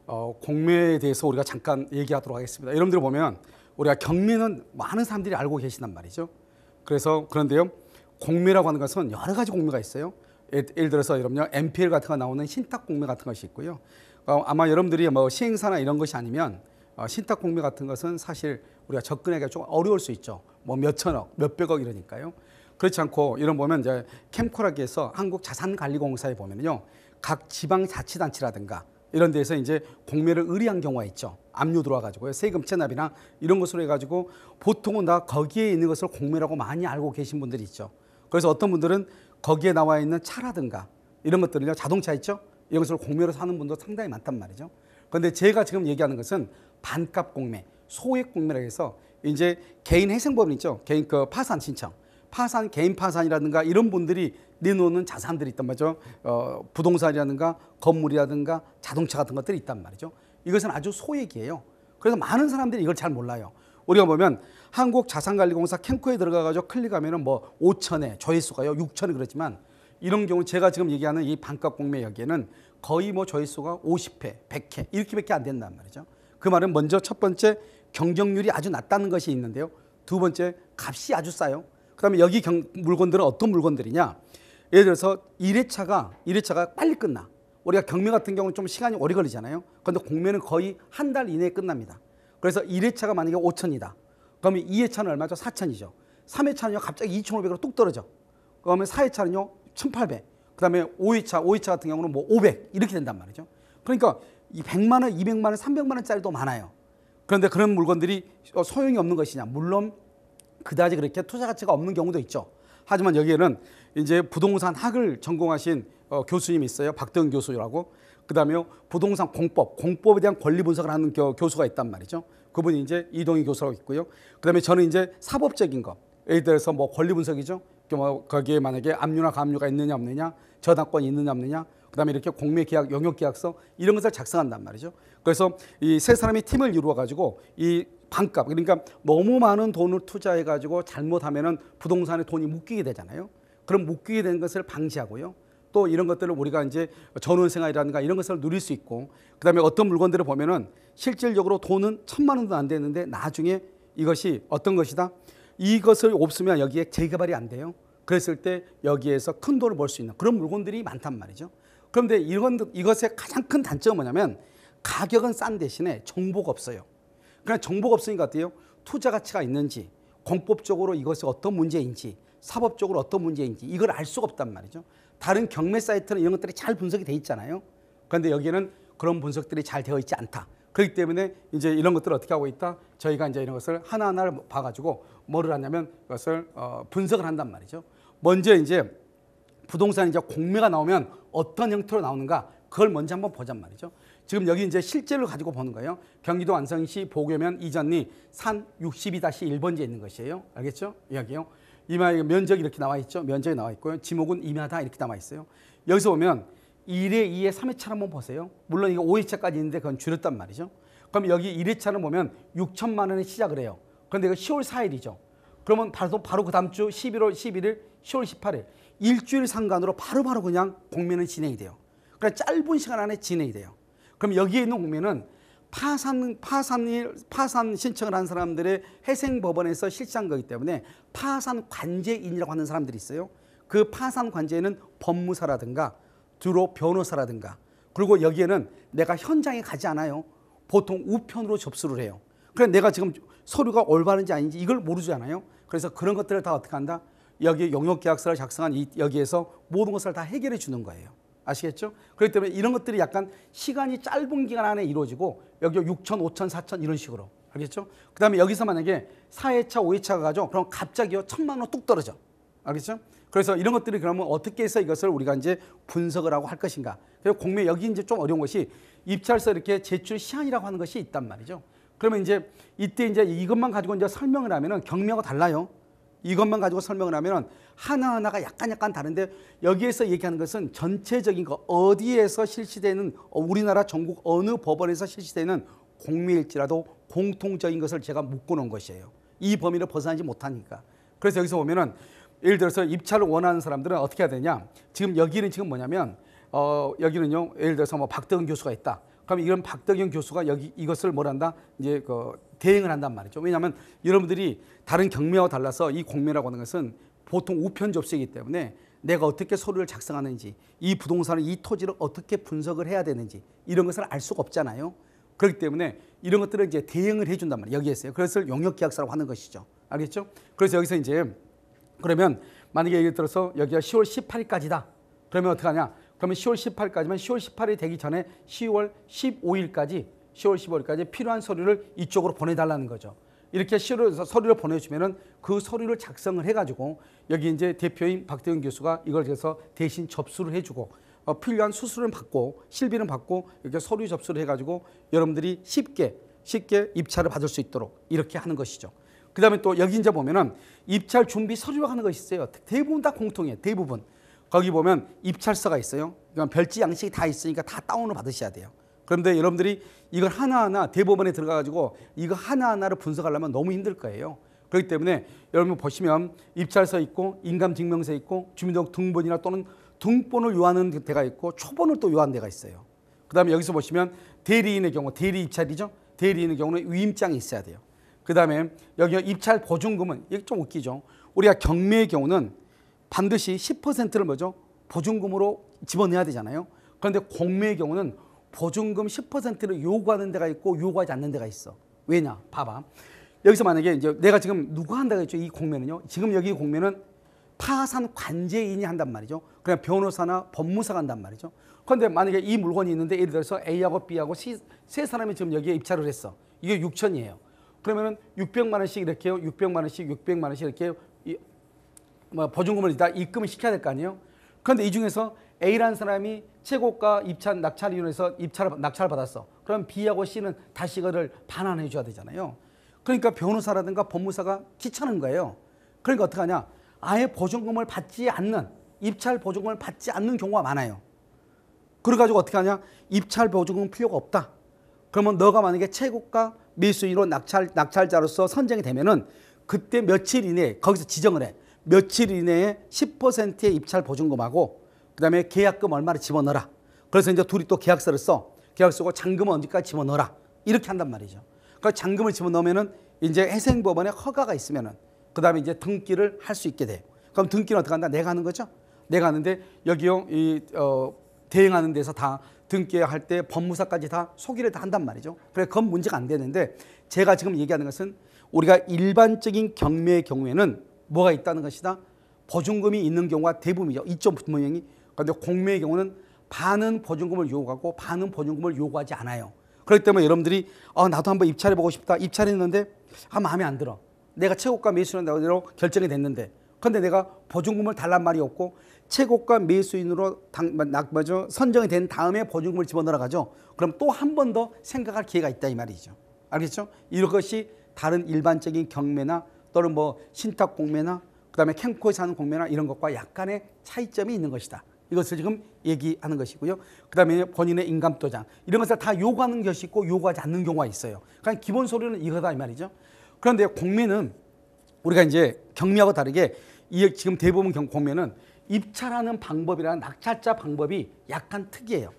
공매에 대해서 우리가 잠깐 얘기하도록 하겠습니다. 여러분들 보면 우리가 경매는 많은 사람들이 알고 계신단 말이죠. 그래서 그런데요, 공매라고 하는 것은 여러 가지 공매가 있어요. 예를 들어서 여러분요, MPL 같은 거 나오는 신탁 공매 같은 것이 있고요. 아마 여러분들이 뭐 시행사나 이런 것이 아니면 신탁 공매 같은 것은 사실 우리가 접근하기가 좀 어려울 수 있죠. 뭐 몇천억, 몇백억 이러니까요. 그렇지 않고 이런 보면 이제 캠코라기에서 한국자산관리공사에 보면요, 각 지방자치단체라든가 이런 데서 이제 공매를 의뢰한 경우가 있죠. 압류 들어와가지고 세금 체납이나 이런 것으로 해가지고 보통은 다 거기에 있는 것을 공매라고 많이 알고 계신 분들이 있죠. 그래서 어떤 분들은 거기에 나와 있는 차라든가 이런 것들을요, 자동차 있죠. 이것을 공매로 사는 분도 상당히 많단 말이죠. 그런데 제가 지금 얘기하는 것은 반값 공매, 소액 공매라고 해서 이제 개인 회생법은 있죠. 개인 그 파산 신청, 파산, 개인 파산이라든가 이런 분들이 내놓는 자산들이 있단 말이죠. 부동산이라든가 건물이라든가 자동차 같은 것들이 있단 말이죠. 이것은 아주 소액이에요. 그래서 많은 사람들이 이걸 잘 몰라요. 우리가 보면 한국자산관리공사 캠코에 들어가가지고 클릭하면은 뭐 5천에 조회수가요 6천에 그렇지만 이런 경우 제가 지금 얘기하는 이 반값 공매 여기에는 거의 뭐 조회수가 50회, 100회 이렇게밖에 안 된단 말이죠. 그 말은 먼저 첫 번째 경쟁률이 아주 낮다는 것이 있는데요. 두 번째 값이 아주 싸요. 그다음에 여기 물건들은 어떤 물건들이냐? 예를 들어서 1회차가 빨리 끝나. 우리가 경매 같은 경우는 좀 시간이 오래 걸리잖아요. 그런데 공매는 거의 한 달 이내에 끝납니다. 그래서 1회차가 만약에 5천이다. 그러면 2회차는 얼마죠? 4천이죠. 3회차는요 갑자기 2,500으로 뚝 떨어져. 그러면 4회차는요 1,800. 그다음에 5회차 같은 경우는 뭐 500 이렇게 된단 말이죠. 그러니까 이 100만 원, 200만 원, 300만 원짜리도 많아요. 그런데 그런 물건들이 소용이 없는 것이냐? 물론 그다지 그렇게 투자 가치가 없는 경우도 있죠. 하지만 여기에는 이제 부동산 학을 전공하신 교수님이 있어요. 박대웅 교수라고. 그다음에 부동산 공법에 대한 권리 분석을 하는 교수가 있단 말이죠. 그분이 이제 이동희 교수라고 있고요. 그다음에 저는 이제 사법적인 것, 예를 들어서 뭐 권리 분석이죠. 뭐 거기에 만약에 압류나 가압류가 있느냐 없느냐, 저당권이 있느냐 없느냐, 그다음에 이렇게 공매 계약, 용역 계약서 이런 것을 작성한단 말이죠. 그래서 이 세 사람이 팀을 이루어 가지고 이 반값, 그러니까 너무 많은 돈을 투자해 가지고 잘못하면은 부동산에 돈이 묶이게 되잖아요. 그럼 묶이게 되는 것을 방지하고요. 또 이런 것들을 우리가 이제 전원생활이라든가 이런 것을 누릴 수 있고, 그다음에 어떤 물건들을 보면은 실질적으로 돈은 1,000만 원도 안 되는데 나중에 이것이 어떤 것이다. 이것을 없으면 여기에 재개발이 안 돼요. 그랬을 때 여기에서 큰 돈을 벌 수 있는 그런 물건들이 많단 말이죠. 그런데 이것의 가장 큰 단점은 뭐냐면 가격은 싼 대신에 정보가 없어요. 그냥 정보가 없으니까 어때요? 투자 가치가 있는지, 공법적으로 이것이 어떤 문제인지, 사법적으로 어떤 문제인지 이걸 알 수가 없단 말이죠. 다른 경매 사이트는 이런 것들이 잘 분석이 돼 있잖아요. 그런데 여기는 그런 분석들이 잘 되어 있지 않다. 그렇기 때문에 이제 이런 것들을 어떻게 하고 있다? 저희가 이제 이런 것을 하나하나를 봐가지고 뭐를 하냐면 그것을 분석을 한단 말이죠. 먼저 이제 부동산 이제 공매가 나오면 어떤 형태로 나오는가 그걸 먼저 한번 보잔 말이죠. 지금 여기 이제 실제를 가지고 보는 거예요. 경기도 안성시 보교면 이전리 산 62-1번지에 있는 것이에요. 알겠죠? 여기요. 이마 면적이 이렇게 나와 있죠. 면적이 나와 있고요. 지목은 임야다 이렇게 나와 있어요. 여기서 보면 1회, 2회, 3회차를 한번 보세요. 물론 이거 5회차까지 있는데 그건 줄였단 말이죠. 그럼 여기 1회차는 보면 6천만 원에 시작을 해요. 그런데 이거 10월 4일이죠. 그러면 바로 그 다음 주 11월 11일, 10월 18일 일주일 상간으로 바로바로 그냥 공매는 진행이 돼요. 그러니까 짧은 시간 안에 진행이 돼요. 그럼 여기에 있는 공매는 파산 신청을 한 사람들의 회생법원에서 실시한 거기 때문에 파산 관제인이라고 하는 사람들이 있어요. 그 파산 관제인은 법무사라든가 주로 변호사라든가, 그리고 여기에는 내가 현장에 가지 않아요. 보통 우편으로 접수를 해요. 그래서 내가 지금 서류가 올바른지 아닌지 이걸 모르잖아요. 그래서 그런 것들을 다 어떻게 한다? 여기 용역계약서를 작성한 여기에서 모든 것을 다 해결해 주는 거예요. 아시겠죠? 그렇기 때문에 이런 것들이 약간 시간이 짧은 기간 안에 이루어지고 여기 6천, 5천, 4천 이런 식으로. 알겠죠? 그 다음에 여기서 만약에 4회차, 5회차가 가죠. 그럼 갑자기요 1,000만 원 뚝 떨어져. 알겠죠? 그래서 이런 것들이 그러면 어떻게 해서 이것을 우리가 이제 분석을 하고 할 것인가. 그리고 공매 여기 이제 좀 어려운 것이 입찰서 이렇게 제출 시한이라고 하는 것이 있단 말이죠. 그러면 이제 이때 이제 이것만 가지고 이제 설명을 하면은 경매하고 달라요. 이것만 가지고 설명을 하면 하나하나가 약간 다른데 여기에서 얘기하는 것은 전체적인 거 어디에서 실시되는 우리나라 전국 어느 법원에서 실시되는 공매일지라도 공통적인 것을 제가 묶어놓은 것이에요. 이 범위를 벗어나지 못하니까. 그래서 여기서 보면은 예를 들어서 입찰을 원하는 사람들은 어떻게 해야 되냐. 지금 여기는 지금 뭐냐면 여기는요 예를 들어서 뭐 박대은 교수가 있다. 그럼 이런 박덕영 교수가 여기 이것을 뭘 한다? 이제 대행을 한단 말이죠. 왜냐하면 여러분들이 다른 경매와 달라서 이 공매라고 하는 것은 보통 우편 접수이기 때문에 내가 어떻게 서류를 작성하는지, 이 부동산을, 이 토지를 어떻게 분석을 해야 되는지 이런 것을 알 수가 없잖아요. 그렇기 때문에 이런 것들을 이제 대행을 해준단 말이에요. 여기에서요. 그래서 용역계약서라고 하는 것이죠. 알겠죠? 그래서 여기서 이제 그러면 만약에 예를 들어서 여기가 10월 18일까지다. 그러면 어떻게 하냐? 그러면 10월 18일까지면 10월 18일이 되기 전에 10월 15일까지 필요한 서류를 이쪽으로 보내달라는 거죠. 이렇게 서류를 보내주면은 그 서류를 작성을 해가지고 여기 이제 대표인 박대영 교수가 이걸 그래서 대신 접수를 해주고 필요한 수수료는 받고 실비는 받고 이렇게 서류 접수를 해가지고 여러분들이 쉽게 입찰을 받을 수 있도록 이렇게 하는 것이죠. 그 다음에 또 여기 이제 보면은 입찰 준비 서류라고 하는 것이 있어요. 대부분 다 공통이에요. 대부분. 거기 보면 입찰서가 있어요. 그러니까 별지 양식이 다 있으니까 다 다운을 받으셔야 돼요. 그런데 여러분들이 이걸 하나하나 대법원에 들어가가지고 이거 하나하나를 분석하려면 너무 힘들 거예요. 그렇기 때문에 여러분 보시면 입찰서 있고 인감증명서 있고 주민등록 등본이나 또는 등본을 요하는 데가 있고 초본을 또 요하는 데가 있어요. 그 다음에 여기서 보시면 대리인의 경우, 대리 입찰이죠. 대리인의 경우는 위임장이 있어야 돼요. 그 다음에 여기 입찰 보증금은 이게 좀 웃기죠. 우리가 경매의 경우는 반드시 10%를 뭐죠? 보증금으로 집어넣어야 되잖아요. 그런데 공매의 경우는 보증금 10%를 요구하는 데가 있고 요구하지 않는 데가 있어. 왜냐? 봐봐. 여기서 만약에 이제 내가 지금 누가 한다고 했죠? 이 공매는요. 지금 여기 공매는 파산 관제인이 한단 말이죠. 그냥 변호사나 법무사가 한단 말이죠. 그런데 만약에 이 물건이 있는데 예를 들어서 A하고 B하고 세 사람이 지금 여기에 입찰을 했어. 이게 6천이에요. 그러면은 600만 원씩 이렇게 해요. 600만 원씩 이렇게 보증금을 다 입금을 시켜야 될 거 아니에요. 그런데 이 중에서 A라는 사람이 최고가 입찰 낙찰 이용해서 낙찰을 받았어. 그럼 B하고 C는 다시 이거를 반환해 줘야 되잖아요. 그러니까 변호사라든가 법무사가 귀찮은 거예요. 그러니까 어떻게 하냐? 아예 보증금을 받지 않는, 입찰 보증금을 받지 않는 경우가 많아요. 그래가지고 어떻게 하냐? 입찰 보증금은 필요가 없다. 그러면 너가 만약에 최고가 매수인으로 낙찰자로서 선정이 되면은 그때 며칠 이내에 거기서 지정을 해. 며칠 이내에 10%의 입찰 보증금하고 그다음에 계약금 얼마를 집어넣어라. 그래서 이제 둘이 또 계약서를 써. 계약서 쓰고 잔금은 언제까지 집어넣어라. 이렇게 한단 말이죠. 그 잔금을 집어넣으면은 이제 회생법원에 허가가 있으면은 그다음에 이제 등기를 할 수 있게 돼. 그럼 등기는 어떻게 한다? 내가 하는 거죠. 내가 하는데 여기요 대행하는 데서 다 등기할 때 법무사까지 다 소개를 다 한단 말이죠. 그래 그건 문제가 안 되는데 제가 지금 얘기하는 것은 우리가 일반적인 경매의 경우에는 뭐가 있다는 것이다. 보증금이 있는 경우가 대부분이죠. 이쪽 분명히. 그런데 공매의 경우는 반은 보증금을 요구하고 반은 보증금을 요구하지 않아요. 그렇기 때문에 여러분들이 나도 한번 입찰해보고 싶다. 입찰했는데 마음에 안 들어. 내가 최고가 매수인으로 결정이 됐는데 그런데 내가 보증금을 달란 말이 없고 최고가 매수인으로 선정이 된 다음에 보증금을 집어넣어 가죠. 그럼 또 한 번 더 생각할 기회가 있다 이 말이죠. 알겠죠? 이것이 다른 일반적인 경매나 또는 뭐 신탁 공매나 그다음에 캠코에서 하는 공매나 이런 것과 약간의 차이점이 있는 것이다. 이것을 지금 얘기하는 것이고요. 그다음에 본인의 인감도장 이런 것을 다 요구하는 것이 있고 요구하지 않는 경우가 있어요. 그러니까 기본 서류는 이거다 이 말이죠. 그런데 공매는 우리가 이제 경매하고 다르게 지금 대부분 공매는 입찰하는 방법이라는 낙찰자 방법이 약간 특이해요.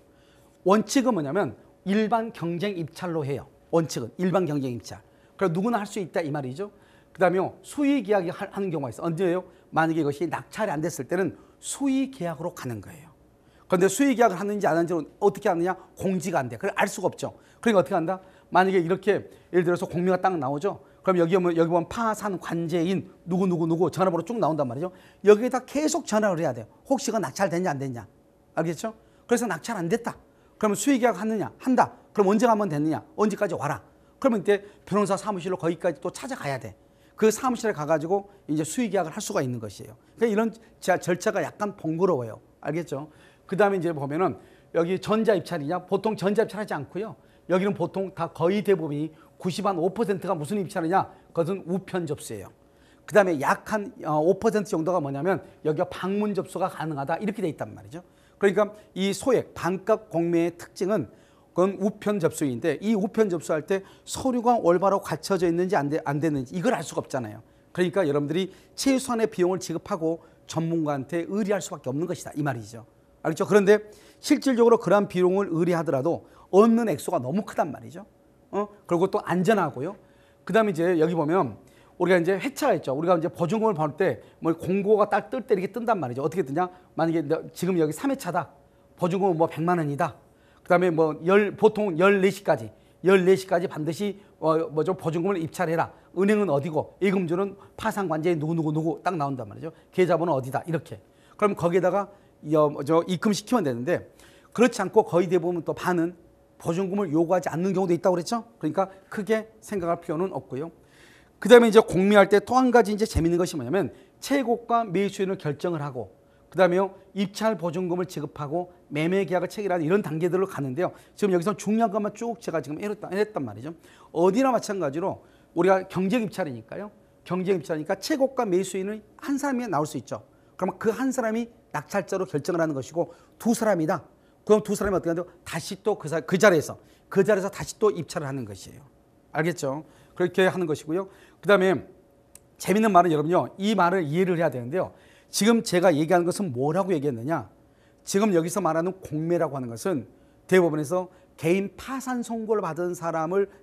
원칙은 뭐냐면 일반 경쟁 입찰로 해요. 원칙은 일반 경쟁 입찰. 그래서 누구나 할 수 있다 이 말이죠. 그다음에 수의 계약이 하는 경우가 있어. 언제예요? 만약에 이것이 낙찰이 안 됐을 때는 수의 계약으로 가는 거예요. 그런데 수의 계약을 하는지 안 하는지는 어떻게 하느냐? 공지가 안 돼. 그걸 알 수가 없죠. 그러니까 어떻게 한다? 만약에 이렇게 예를 들어서 공매가 딱 나오죠. 그럼 여기 보면 파산 관제인 누구 전화번호 쭉 나온단 말이죠. 여기에다 계속 전화를 해야 돼요. 혹시 이거 낙찰됐냐 안 됐냐. 알겠죠? 그래서 낙찰 안 됐다. 그러면 수의 계약 하느냐? 한다. 그럼 언제 가면 됐느냐? 언제까지 와라. 그러면 이때 변호사 사무실로 거기까지 또 찾아가야 돼. 그 사무실에 가가지고 이제 수의 계약을 할 수가 있는 것이에요. 그러니까 이런 절차가 약간 번거로워요. 알겠죠? 그 다음에 이제 보면은 여기 전자입찰이냐? 보통 전자입찰 하지 않고요. 여기는 보통 다 거의 대부분이 95%가 무슨 입찰이냐? 그것은 우편 접수예요. 그 다음에 약 한 5% 정도가 뭐냐면 여기가 방문 접수가 가능하다 이렇게 돼 있단 말이죠. 그러니까 이 소액 반값 공매의 특징은 그건 우편 접수인데 이 우편 접수할 때 서류가 올바로 갖춰져 있는지 안 됐는지 이걸 알 수가 없잖아요. 그러니까 여러분들이 최소한의 비용을 지급하고 전문가한테 의뢰할 수밖에 없는 것이다 이 말이죠. 알겠죠? 그런데 실질적으로 그러한 비용을 의뢰하더라도 얻는 액수가 너무 크단 말이죠. 그리고 또 안전하고요. 그다음에 이제 여기 보면 우리가 이제 회차가 있죠. 우리가 이제 보증금을 받을 때 뭐 공고가 딱 뜰 때 이렇게 뜬단 말이죠. 어떻게 뜨냐? 만약에 지금 여기 3회차다. 보증금은 뭐 100만 원이다. 그다음에 뭐 보통 14시까지 반드시 보증금을 입찰해라. 은행은 어디고 예금주는 파산관제인 누구 딱 나온단 말이죠. 계좌번호 어디다 이렇게. 그럼 거기에다가 입금시키면 되는데 그렇지 않고 거의 대부분 또 반은 보증금을 요구하지 않는 경우도 있다고 그랬죠. 그러니까 크게 생각할 필요는 없고요. 그다음에 이제 공매할 때 또 한 가지 이제 재밌는 것이 뭐냐면 최고가 매수인을 결정을 하고 그다음에 입찰 보증금을 지급하고 매매 계약을 체결하는 이런 단계들로 가는데요. 지금 여기서 중요한 것만 쭉 제가 지금 해냈단 말이죠. 어디나 마찬가지로 우리가 경쟁 입찰이니까요. 경쟁 입찰이니까 최고가 매수인은 한 사람이 나올 수 있죠. 그러면 그 한 사람이 낙찰자로 결정을 하는 것이고 두 사람이다. 그럼 두 사람이 어떻게 하는데 다시 또 그 자리에서 다시 또 입찰을 하는 것이에요. 알겠죠? 그렇게 하는 것이고요. 그다음에 재밌는 말은 여러분요. 이 말을 이해를 해야 되는데요. 지금 제가 얘기하는 것은 뭐라고 얘기했느냐? 지금 여기서 말하는 공매라고 하는 것은 대법원에서 개인 파산 선고를 받은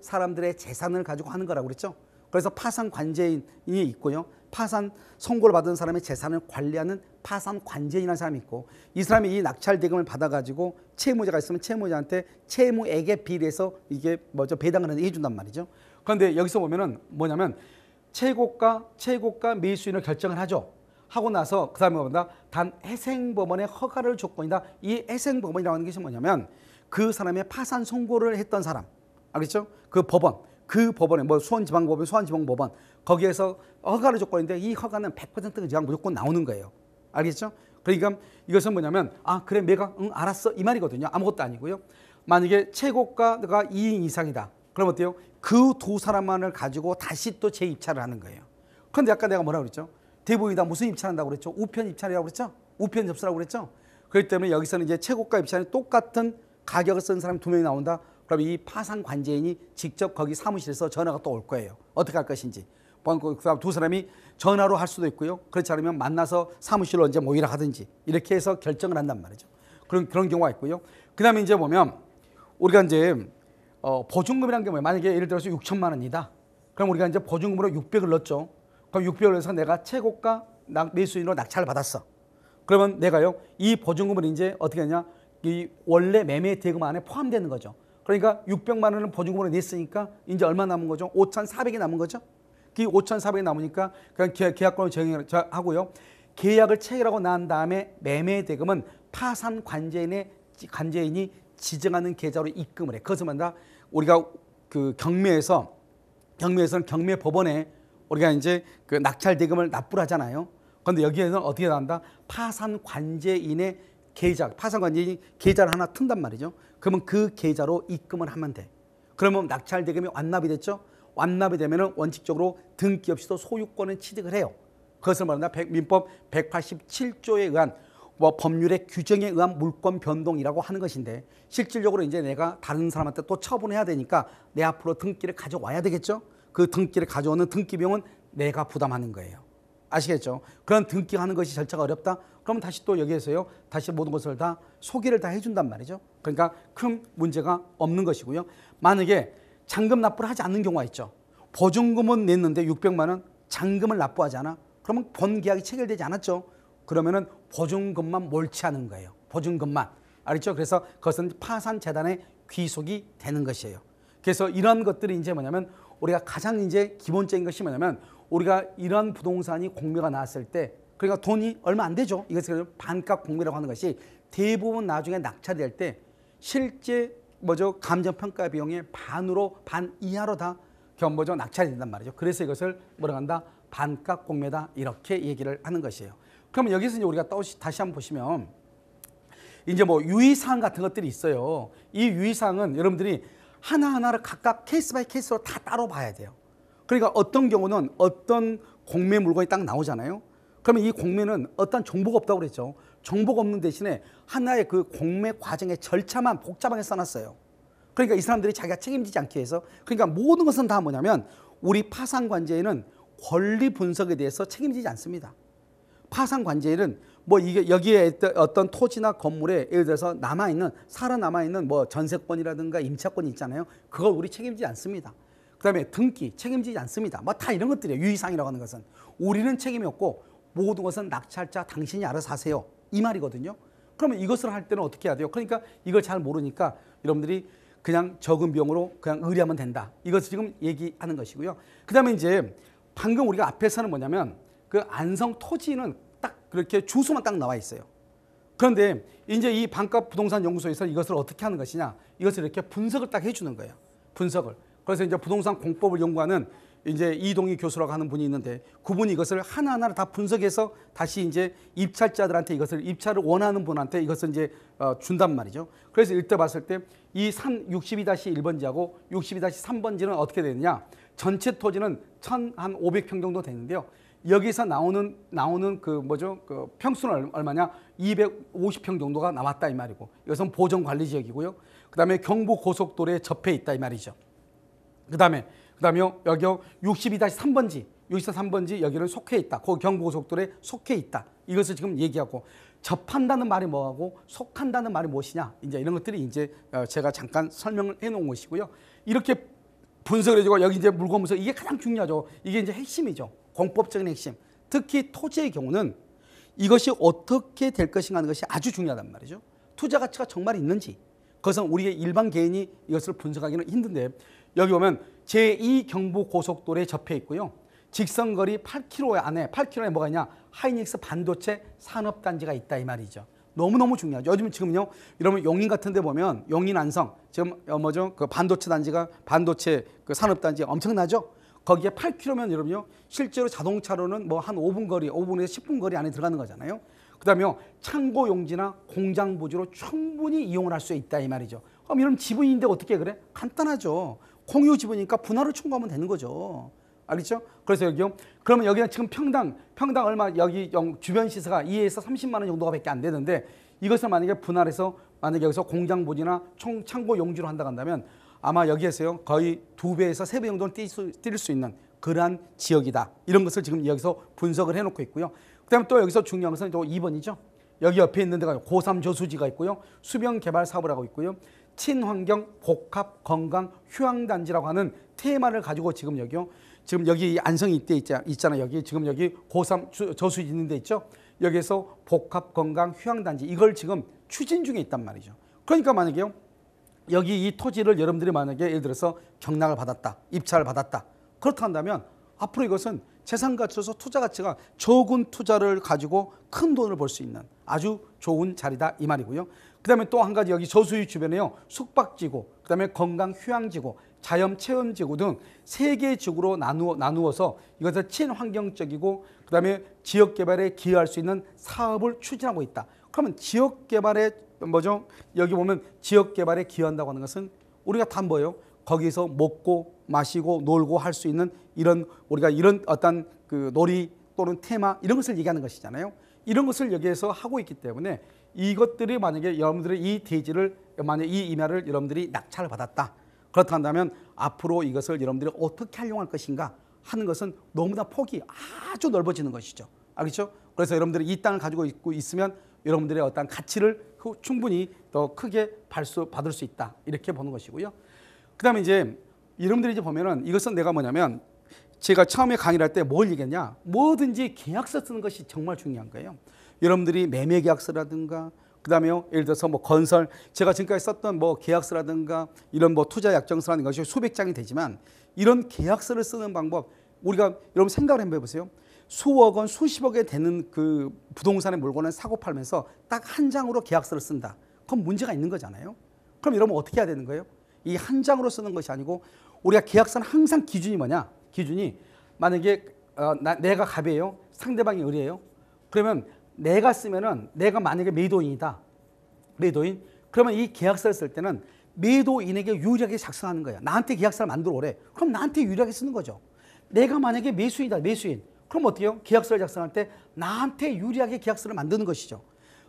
사람들의 재산을 가지고 하는 거라고 그랬죠. 그래서 파산 관제인이 있고요. 파산 선고를 받은 사람의 재산을 관리하는 파산 관제인이라는 사람이 있고 이 사람이 이 낙찰 대금을 받아가지고 채무자가 있으면 채무자한테 채무액에 비례해서 이게 배당을 해준단 말이죠. 그런데 여기서 보면은 뭐냐면 최고가 매수인을 결정을 하죠. 하고 나서 그 다음에 뭐다 단 회생법원의 허가를 조건이다. 이 회생법원이라고 하는 것이 뭐냐면 그 사람의 파산 선고를 했던 사람, 알겠죠? 그 법원에 뭐 수원지방법원, 수원지방법원 거기에서 허가를 조건인데 이 허가는 100% 그냥 무조건 나오는 거예요. 알겠죠? 그러니까 이것은 뭐냐면 그래 내가 알았어 이 말이거든요. 아무것도 아니고요. 만약에 최고가가 2인 이상이다. 그럼 어때요? 그 두 사람만을 가지고 다시 또 재입찰을 하는 거예요. 그런데 아까 내가 뭐라고 그랬죠? 대부분이다 무슨 입찰한다고 그랬죠? 우편 입찰이라고 그랬죠? 우편 접수라고 그랬죠? 그렇기 때문에 여기서는 이제 최고가 입찰에 똑같은 가격을 쓴 사람이 두 명이 나온다. 그럼 이 파산 관제인이 직접 거기 사무실에서 전화가 또 올 거예요. 어떻게 할 것인지. 그다음 두 사람이 전화로 할 수도 있고요. 그렇지 않으면 만나서 사무실로 언제 모이라 하든지 이렇게 해서 결정을 한단 말이죠. 그런 경우가 있고요. 그다음에 이제 보면 우리가 이제 보증금이라는 게 뭐예요? 만약에 예를 들어서 6천만 원이다. 그럼 우리가 이제 보증금으로 600을 넣었죠. 그럼 600을 넣어서 내가 최고가 매수인으로 낙찰을 받았어. 그러면 내가요 이 보증금을 이제 어떻게 하냐? 이 원래 매매 대금 안에 포함되는 거죠. 그러니까 600만 원을 보증금으로 냈으니까 이제 얼마 남은 거죠? 5,400이 남은 거죠. 그 5,400이 남으니까 그냥 계약권을 정하고요. 계약을 체결하고 난 다음에 매매 대금은 파산 관제인이 지정하는 계좌로 입금을 해. 그것을 말한다. 우리가 그 경매에서는 경매법원에 우리가 이제 그 낙찰 대금을 납부를 하잖아요. 그런데 여기에는 어떻게 나온다? 파산 관제인의 파산관제인이 계좌를 하나 튼단 말이죠. 그러면 그 계좌로 입금을 하면 돼. 그러면 낙찰 대금이 완납이 됐죠. 완납이 되면 원칙적으로 등기 없이도 소유권을 취득을 해요. 그것을 말한다. 민법 187조에 의한 법률의 규정에 의한 물권 변동이라고 하는 것인데 실질적으로 이제 내가 다른 사람한테 또 처분해야 되니까 내 앞으로 등기를 가져와야 되겠죠. 그 등기를 가져오는 등기 비용은 내가 부담하는 거예요. 아시겠죠? 그런 등기하는 것이 절차가 어렵다? 그러면 다시 또 여기에서요. 다시 모든 것을 다 소개를 다 해준단 말이죠. 그러니까 큰 문제가 없는 것이고요. 만약에 잔금 납부를 하지 않는 경우가 있죠. 보증금은 냈는데 600만 원, 잔금을 납부하지 않아? 그러면 본 계약이 체결되지 않았죠. 그러면은 보증금만 몰취하는 거예요. 보증금만. 알겠죠? 그래서 그것은 파산재단에 귀속이 되는 것이에요. 그래서 이런 것들이 이제 뭐냐면 우리가 가장 이제 기본적인 것이 뭐냐면 우리가 이런 부동산이 공매가 나왔을 때 그러니까 돈이 얼마 안 되죠. 이것을 반값 공매라고 하는 것이 대부분 나중에 낙찰될 때 실제 감정평가 비용의 반 이하로 다 낙찰이 된단 말이죠. 그래서 이것을 뭐라고 한다? 반값 공매다 이렇게 얘기를 하는 것이에요. 그러면 여기서 이제 우리가 다시 한번 보시면 이제 유의사항 같은 것들이 있어요. 이 유의사항은 여러분들이 하나하나를 각각 케이스 바이 케이스로 다 따로 봐야 돼요. 그러니까 어떤 경우는 어떤 공매 물건이 딱 나오잖아요. 그러면 이 공매는 어떤 정보가 없다고 그랬죠. 정보가 없는 대신에 하나의 그 공매 과정의 절차만 복잡하게 써놨어요. 그러니까 이 사람들이 자기가 책임지지 않기 위해서 그러니까 모든 것은 다 뭐냐면 우리 파산관제인은 권리 분석에 대해서 책임지지 않습니다. 파산관제인은 뭐 이게 여기에 어떤 토지나 건물에 예를 들어서 남아있는 살아남아있는 뭐 전세권이라든가 임차권이 있잖아요. 그걸 우리 책임지지 않습니다. 그다음에 등기 책임지지 않습니다. 뭐 다 이런 것들이에요. 유의사항이라고 하는 것은 우리는 책임이 없고 모든 것은 낙찰자 당신이 알아서 하세요. 이 말이거든요. 그러면 이것을 할 때는 어떻게 해야 돼요? 그러니까 이걸 잘 모르니까 여러분들이 그냥 적은 비용으로 그냥 의뢰하면 된다. 이것을 지금 얘기하는 것이고요. 그다음에 이제 방금 우리가 앞에서는 뭐냐면 그 안성 토지는 딱 그렇게 주소만 딱 나와 있어요. 그런데 이제 이 반값 부동산 연구소에서 이것을 어떻게 하는 것이냐? 이것을 이렇게 분석을 딱 해주는 거예요. 분석을. 그래서 이제 부동산 공법을 연구하는 이제 이동희 교수라고 하는 분이 있는데 그분이 이것을 하나하나 다 분석해서 다시 이제 입찰자들한테 이것을 입찰을 원하는 분한테 이것을 이제 준단 말이죠. 그래서 이때 봤을 때 이 산 62-1번지하고 62-3번지는 어떻게 되느냐? 전체 토지는 1,500평 정도 되는데요. 여기서 나오는 그 뭐죠? 그 평수는 얼마냐? 250평 정도가 나왔다 이 말이고 이것은 보전 관리 지역이고요. 그다음에 경부 고속도로에 접해 있다 이 말이죠. 그다음에 여기 62-3번지, 62-3번지 여기는 속해 있다. 그 경부고속도로에 속해 있다. 이것을 지금 얘기하고 접한다는 말이 뭐하고 속한다는 말이 무엇이냐. 이제 이런 것들이 이제 제가 잠깐 설명을 해놓은 것이고요. 이렇게 분석을 해주고 여기 이제 물건 분석 이게 가장 중요하죠. 이게 이제 핵심이죠. 공법적인 핵심. 특히 토지의 경우는 이것이 어떻게 될 것인가 하는 것이 아주 중요하단 말이죠. 투자 가치가 정말 있는지. 그것은 우리의 일반 개인이 이것을 분석하기는 힘든데 여기 보면 제2 경부고속도로에 접해 있고요. 직선거리 8km 안에 8km에 뭐가 있냐? 하이닉스 반도체 산업단지가 있다 이 말이죠. 너무너무 중요하죠. 요즘 지금요, 여러분 용인 같은 데 보면 용인 안성 지금 뭐죠? 그 반도체 단지가 반도체 그 산업단지 엄청나죠? 거기에 8km면 여러분요, 실제로 자동차로는 뭐 한 5분 거리, 5분에서 10분 거리 안에 들어가는 거잖아요. 그다음에 창고 용지나 공장 부지로 충분히 이용을 할 수 있다 이 말이죠. 그럼 이런 지분인데 어떻게 그래? 간단하죠. 공유 지분이니까 분할을 청구하면 되는 거죠. 알겠죠? 그래서 여기요. 그러면 여기는 지금 평당 얼마 여기 주변 시세가 2에서 30만 원 정도가 밖에 안 되는데 이것을 만약에 분할해서 만약에 여기서 공장 부지나 창고 용지로 한다고 한다면 아마 여기에서요 거의 2배에서 3배 정도는 뛸 수 있는 그러한 지역이다. 이런 것을 지금 여기서 분석을 해놓고 있고요. 그다음에 또 여기서 중요한 것은 또 2번이죠. 여기 옆에 있는 데가 고3 저수지가 있고요. 수변 개발 사업을 하고 있고요. 친환경 복합 건강 휴양단지라고 하는 테마를 가지고 지금 여기요. 지금 여기 안성이 이때 있잖아요. 여기 지금 여기 고3 저수지 있는 데 있죠. 여기에서 복합 건강 휴양단지 이걸 지금 추진 중에 있단 말이죠. 그러니까 만약에요. 여기 이 토지를 여러분들이 만약에 예를 들어서 경락을 받았다. 입찰을 받았다. 그렇다 한다면 앞으로 이것은 재산 가치로서 투자 가치가 적은 투자를 가지고 큰 돈을 벌 수 있는 아주 좋은 자리다 이 말이고요. 그다음에 또 한 가지 여기 저수지 주변에요. 숙박지구, 그다음에 건강 휴양지구, 자연 체험지구 등 3개 지구로 나누어서 이것을 친환경적이고 그다음에 지역 개발에 기여할 수 있는 사업을 추진하고 있다. 그러면 지역 개발에 뭐죠? 여기 보면 지역 개발에 기여한다고 하는 것은 우리가 다 뭐예요? 거기서 먹고 마시고 놀고 할 수 있는 이런 우리가 이런 어떤 그 놀이 또는 테마 이런 것을 얘기하는 것이잖아요. 이런 것을 여기에서 하고 있기 때문에 이것들이 만약에 여러분들이 이 대지를 만약 이 임야를 여러분들이 낙찰을 받았다. 그렇다 한다면 앞으로 이것을 여러분들이 어떻게 활용할 것인가 하는 것은 너무나 폭이 아주 넓어지는 것이죠. 알겠죠? 그래서 여러분들이 이 땅을 가지고 있으면 여러분들의 어떤 가치를 충분히 더 크게 받을 수 있다. 이렇게 보는 것이고요. 그 다음에 이제 여러분들이 이제 보면은 이것은 내가 뭐냐면 제가 처음에 강의를 할 때 뭘 얘기했냐. 뭐든지 계약서 쓰는 것이 정말 중요한 거예요. 여러분들이 매매 계약서라든가 그 다음에 예를 들어서 뭐 건설 제가 지금까지 썼던 뭐 계약서라든가 이런 뭐 투자 약정서라는 것이 수백 장이 되지만 이런 계약서를 쓰는 방법 우리가 여러분 생각을 한번 해보세요. 수억 원, 수십억에 되는 그 부동산의 물건을 사고 팔면서 딱 한 장으로 계약서를 쓴다. 그럼 문제가 있는 거잖아요. 그럼 여러분 어떻게 해야 되는 거예요? 이 한 장으로 쓰는 것이 아니고 우리가 계약서는 항상 기준이 뭐냐? 기준이 만약에 내가 갑이에요. 상대방이 을이에요. 그러면 내가 쓰면은 내가 만약에 매도인이다. 매도인. 그러면 이 계약서를 쓸 때는 매도인에게 유리하게 작성하는 거야. 나한테 계약서를 만들어 오래. 그럼 나한테 유리하게 쓰는 거죠. 내가 만약에 매수인이다. 매수인. 그럼 어떻게 해요? 계약서를 작성할 때 나한테 유리하게 계약서를 만드는 것이죠.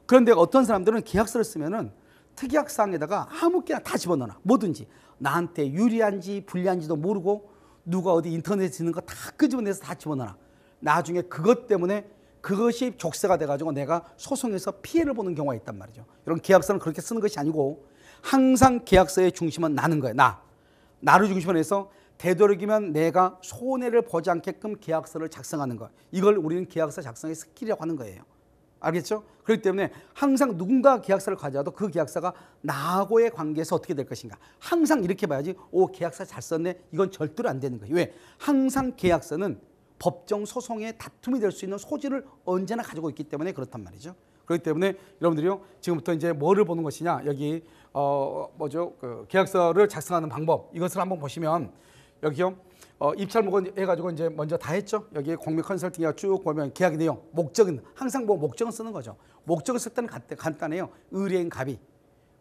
그런데 어떤 사람들은 계약서를 쓰면은 특약사항에다가 아무렇게나 다 집어넣어. 뭐든지. 나한테 유리한지 불리한지도 모르고 누가 어디 인터넷에 있는 거 다 끄집어내서 다 집어넣어. 나중에 그것 때문에 그것이 족쇄가 돼가지고 내가 소송에서 피해를 보는 경우가 있단 말이죠. 이런 계약서는 그렇게 쓰는 것이 아니고 항상 계약서의 중심은 나는 거예요. 나를 중심으로 해서 되도록이면 내가 손해를 보지 않게끔 계약서를 작성하는 것. 이걸 우리는 계약서 작성의 스킬이라고 하는 거예요. 알겠죠? 그렇기 때문에 항상 누군가 계약서를 가져와도 그 계약서가 나하고의 관계에서 어떻게 될 것인가. 항상 이렇게 봐야지 계약서 잘 썼네. 이건 절대로 안 되는 거예요. 왜? 항상 계약서는 법정 소송의 다툼이 될 수 있는 소지를 언제나 가지고 있기 때문에 그렇단 말이죠. 그렇기 때문에 여러분들이요, 지금부터 이제 뭐를 보는 것이냐. 여기 그 계약서를 작성하는 방법, 이것을 한번 보시면 여기요, 입찰목은 해가지고 이제 먼저 다 했죠. 여기 공매 컨설팅이가 쭉 보면 계약 내용, 목적은 항상 목적은 쓰는 거죠. 목적을 쓸 때는 간단해요. 의뢰인 갑이,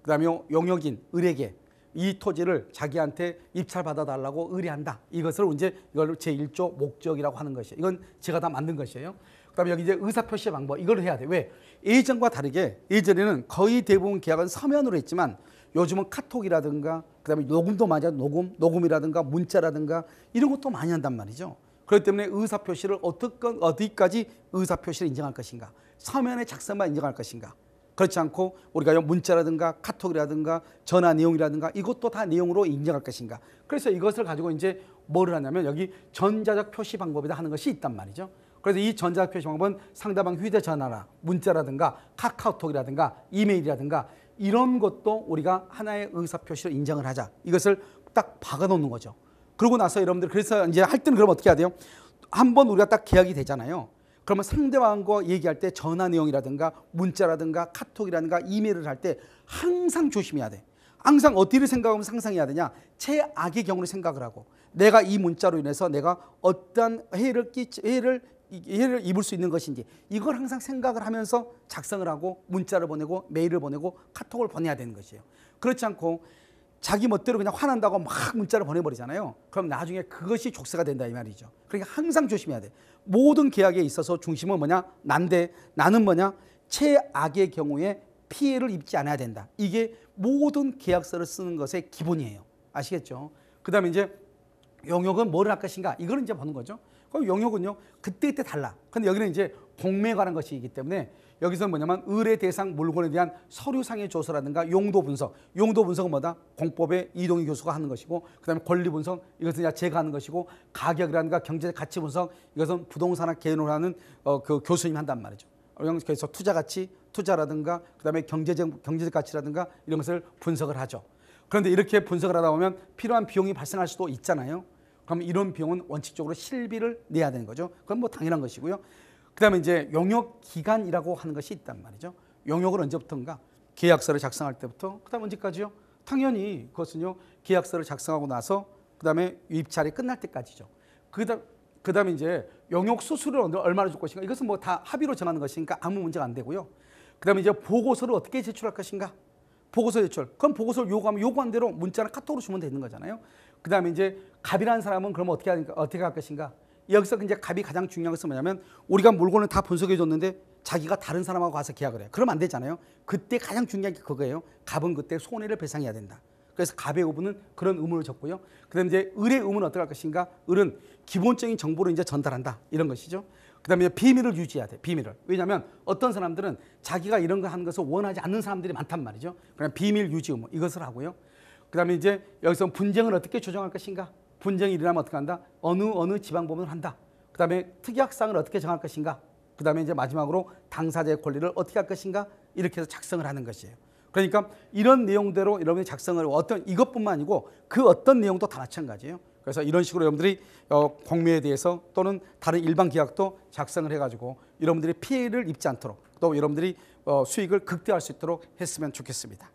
그다음에 용역인 을에게 이 토지를 자기한테 입찰 받아달라고 의뢰한다. 이것을 이제 이걸 제1조 목적이라고 하는 것이에요. 이건 제가 다 만든 것이에요. 그다음에 여기 이제 의사표시 방법, 이걸 해야 돼. 왜? 예전과 다르게 예전에는 거의 대부분 계약은 서면으로 했지만 요즘은 카톡이라든가 그다음에 녹음도 맞아, 녹음이라든가 문자라든가 이런 것도 많이 한단 말이죠. 그렇기 때문에 의사표시를 어디까지 의사표시를 인정할 것인가, 서면의 작성만 인정할 것인가, 그렇지 않고 우리가 문자라든가 카톡이라든가 전화 내용이라든가 이것도 다 내용으로 인정할 것인가. 그래서 이것을 가지고 이제 뭐를 하냐면 여기 전자적 표시 방법이다 하는 것이 있단 말이죠. 그래서 이 전자적 표시 방법은 상대방 휴대전화나 문자라든가 카카오톡이라든가 이메일이라든가 이런 것도 우리가 하나의 의사표시로 인정을 하자. 이것을 딱 박아놓는 거죠. 그러고 나서 여러분들 그래서 이제 할 때는 그럼 어떻게 해야 돼요? 한번 우리가 딱 계약이 되잖아요. 그러면 상대방과 얘기할 때 전화 내용이라든가 문자라든가 카톡이라든가 이메일을 할 때 항상 조심해야 돼. 항상 어디를 생각하면 상상해야 되냐? 최악의 경우를 생각을 하고 내가 이 문자로 인해서 내가 어떤 해를 입을 수 있는 것인지 이걸 항상 생각을 하면서 작성을 하고 문자를 보내고 메일을 보내고 카톡을 보내야 되는 것이에요. 그렇지 않고 자기 멋대로 그냥 화난다고 막 문자를 보내버리잖아요. 그럼 나중에 그것이 족쇄가 된다 이 말이죠. 그러니까 항상 조심해야 돼. 모든 계약에 있어서 중심은 뭐냐? 난데 나는 뭐냐? 최악의 경우에 피해를 입지 않아야 된다. 이게 모든 계약서를 쓰는 것의 기본이에요. 아시겠죠? 그 다음에 이제 용역은 뭐를 할 것인가? 이걸 이제 보는 거죠. 그럼 용역은요, 그때 달라. 근데 여기는 이제 공매에 관한 것이기 때문에 여기서 뭐냐면 의뢰 대상 물건에 대한 서류상의 조서라든가 용도 분석. 용도 분석은 뭐다? 공법의 이동희 교수가 하는 것이고, 그다음에 권리 분석, 이것은 제가 하는 것이고, 가격이라든가 경제적 가치 분석, 이것은 부동산학 개론을 하는 그 교수님이 한단 말이죠. 그래서 투자 가치, 투자라든가 그다음에 경제적 가치라든가 이런 것을 분석을 하죠. 그런데 이렇게 분석을 하다 보면 필요한 비용이 발생할 수도 있잖아요. 그럼 이런 비용은 원칙적으로 실비를 내야 되는 거죠. 그건 뭐 당연한 것이고요. 그다음에 이제 용역 기간이라고 하는 것이 있단 말이죠. 용역은 언제부터인가? 계약서를 작성할 때부터. 그다음 언제까지요? 당연히 그것은요, 계약서를 작성하고 나서 그다음에 입찰이 끝날 때까지죠. 그다음에 이제 용역 수수료를 얼마나 줄 것인가? 이것은 뭐 다 합의로 정하는 것이니까 아무 문제가 안 되고요. 그다음에 이제 보고서를 어떻게 제출할 것인가? 보고서 제출. 그럼 보고서를 요구하면 요구한 대로 문자나 카톡으로 주면 되는 거잖아요. 그다음에 이제 갑이라는 사람은 그러면 어떻게 할 것인가? 여기서 이제 갑이 가장 중요한 것은 뭐냐면 우리가 물건을 다 분석해 줬는데 자기가 다른 사람하고 가서 계약을 해. 그러면 안 되잖아요. 그때 가장 중요한 게 그거예요. 갑은 그때 손해를 배상해야 된다. 그래서 갑의 의무는 그런 의무를 줬고요. 그다음에 이제 을의 의무는 어떻게 할 것인가? 을은 기본적인 정보를 이제 전달한다. 이런 것이죠. 그다음에 비밀을 유지해야 돼. 비밀을. 왜냐하면 어떤 사람들은 자기가 이런 거 하는 것을 원하지 않는 사람들이 많단 말이죠. 그냥 비밀 유지 의무 이것을 하고요. 그다음에 이제 여기서 분쟁을 어떻게 조정할 것인가? 분쟁이 일어나면 어떻게 한다? 어느 지방법원을 한다. 그다음에 특약상을 어떻게 정할 것인가? 그다음에 이제 마지막으로 당사자의 권리를 어떻게 할 것인가? 이렇게 해서 작성을 하는 것이에요. 그러니까 이런 내용대로 여러분이 작성을 이것뿐만 아니고 그 어떤 내용도 다 마찬가지예요. 그래서 이런 식으로 여러분들이 공매에 대해서 또는 다른 일반 계약도 작성을 해가지고 여러분들이 피해를 입지 않도록 또 여러분들이 수익을 극대화할 수 있도록 했으면 좋겠습니다.